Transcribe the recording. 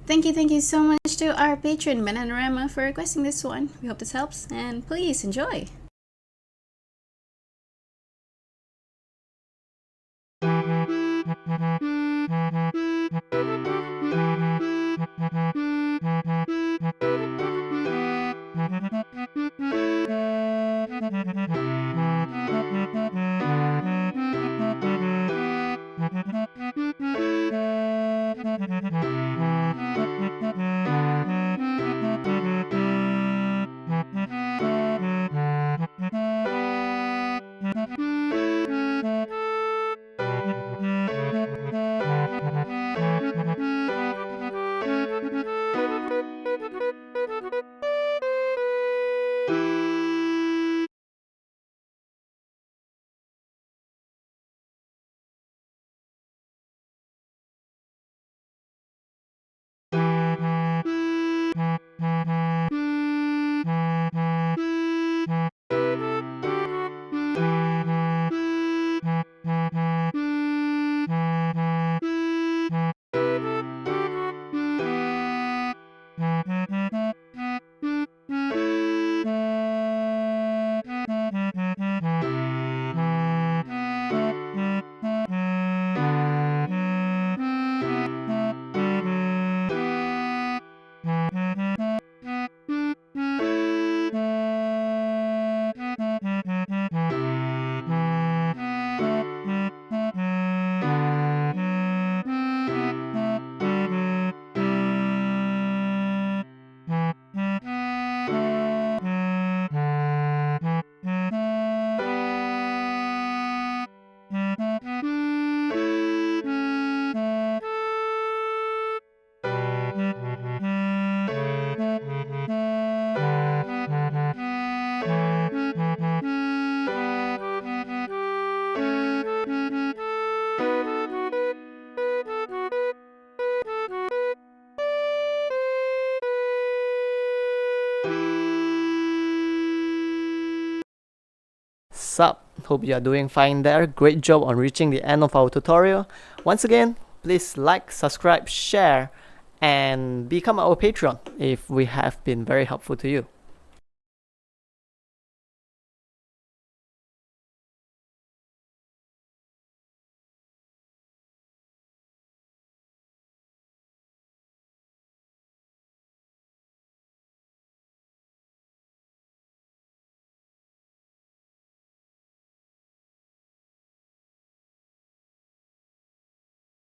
Thank you so much to our patron Bananarama for requesting this one. We hope this helps, and please enjoy. Sup, hope you are doing fine there. Great job on reaching the end of our tutorial. Once again, please like, subscribe, share, and become our Patreon if we have been very helpful to you.